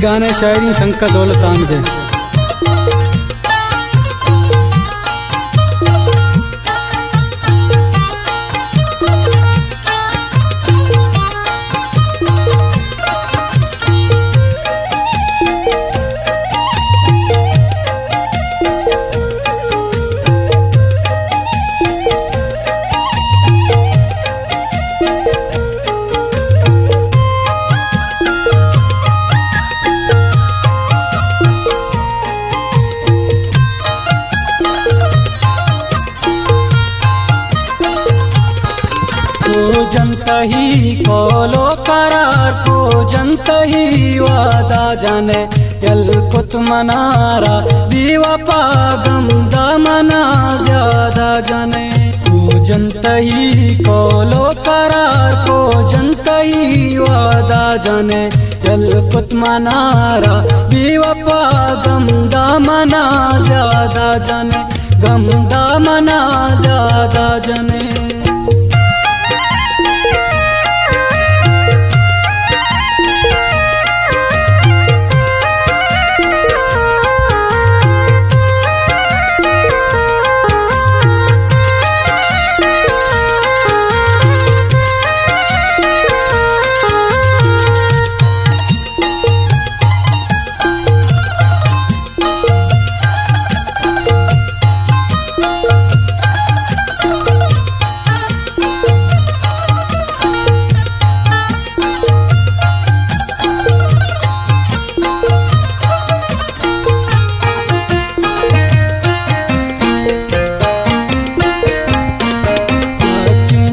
गाने शायरी संका दौलतान दे। को जनता ही खोलो करार, को जनता ही वादा जाने यल कुत मनारा दीवा पागम दामना ज्यादा जाने। को जनता ही खोलो करार, को जनता ही वादा जाने यल कुत मनारा दीवा पागम दामना ज्यादा जाने, गम दामना ज्यादा जाने।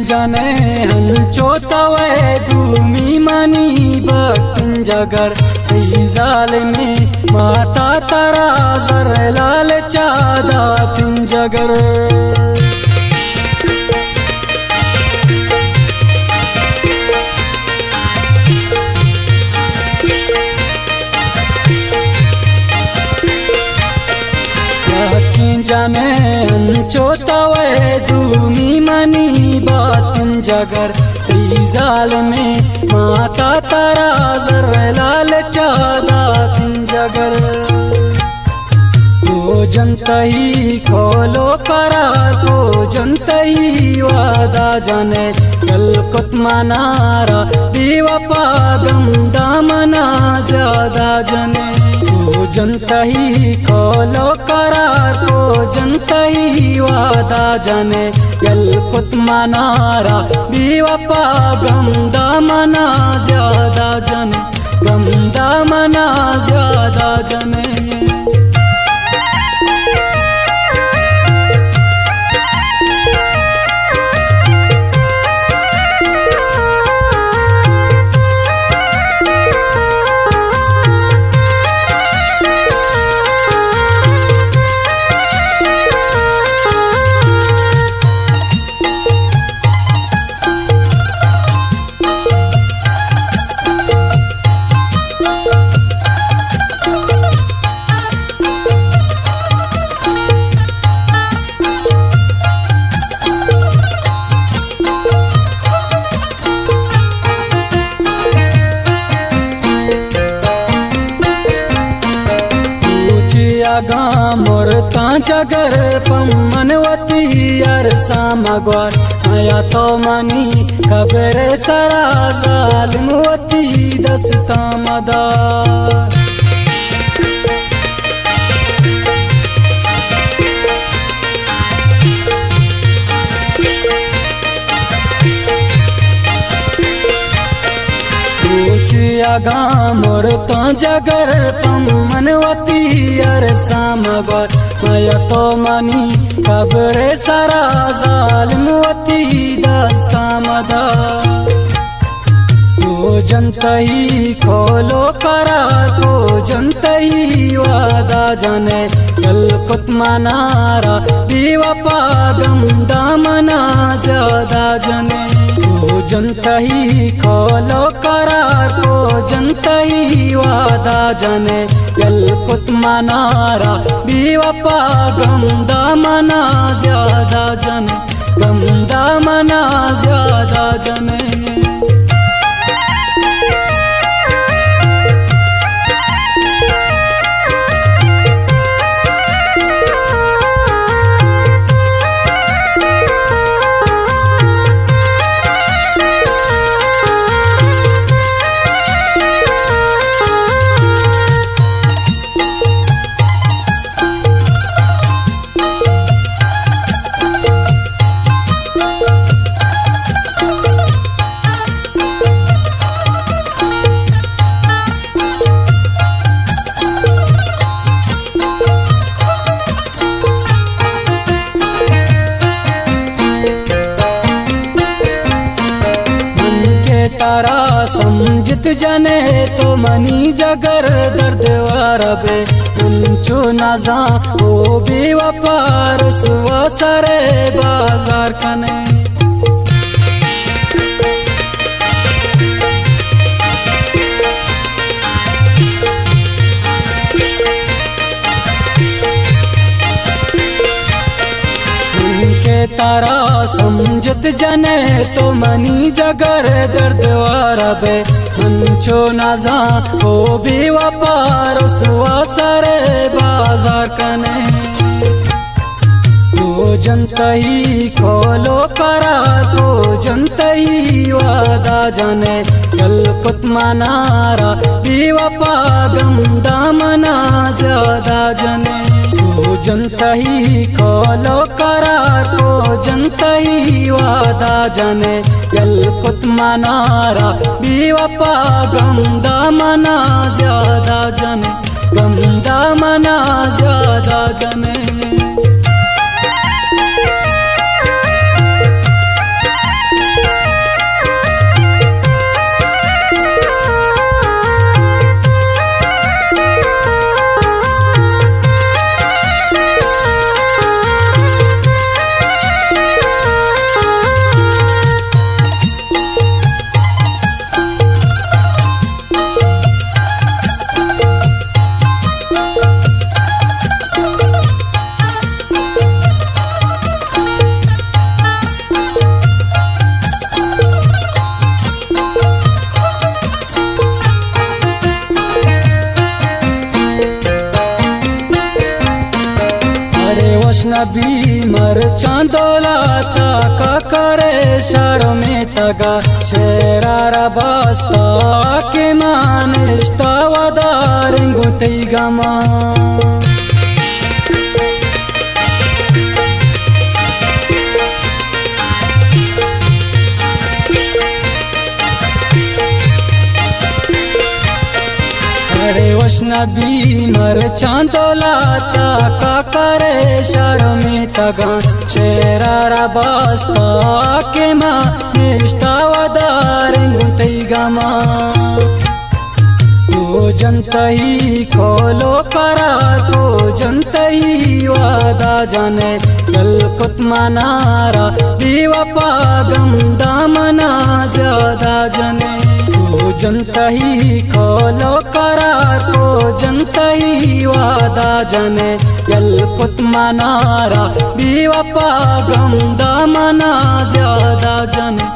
जाने हम चोतवे दूमी मनी बक्तिन जगर जालिमी माता तारा जर लाल चादा तिन जगर। जाने चोतवे दूमी मनी बातिन जगर जाल में माता तारा जर लाल चादा तिन जगर। को जनता ही खोलो करार, को जनता ही वादा जाने कल कुत मनारा दीवा पागम दामना ज्यादा जाने। को जनता ही खोलो करार, को जनता ही वादा जाने यल कुत मनारा दीवा पागम दामना ज्यादा जाने, गम दामना ज्यादा जाने। मोर जगर पमनवती अर सामगवार आया तो मनी खबरे सरा जालिमवती दस्ता मदार। मोर जगर पमनवती अर सामगवार आया तो मनी खबरे सरा जालिमवती दस्ता मदार। को जनता ही खोलो करार, को जनता ही वादा जाने कल कुत मनारा दीवा पागम दामना ज्यादा जाने। को जनता ही खोलो करार, को जनता ही वादा जाने यल कुत मनारा दीवा पागम दामना ज्यादा जाने, गम दामना ज्यादा जाने। जने तो मनी जगर दर्द वारबे उंचो नाजा ओ भी वपार सुवा सरे बाजार कने तारा समझत जने तो मनी जगर दर्द वारबे हंचो नाजा ओ भी वपार सुवा सरे बाजार कने तो जनतही खोलो करा तो जनतही वादा जाने कल कुत मनारा भी वपा गम दामना ज्यादा जने जनतही खोलो करा तो जनतही वादा जाने कल कुत मनारा भी वपा गमदा मना ज्यादा जाने गमदा मना ज्यादा जाने नबी मर चांदोला का करे शर में तगा शेरारा बस्ता के मान रिश्ता वदार गुतई गमा अरे वैष्णवी मर चांदोला का करे शर में तगा शेरारा बस्ता के माँ निष्ठा वदार गुतई गमा तो जनतही खोलो करा तो जनतही वादा जाने कल कुत मनारा भी वपा गम दामना ज्यादा जने तो जनतही खोलो करा तो जनतही वादा जाने कल कुत मनारा भी वपा गम दामना ज्यादा जने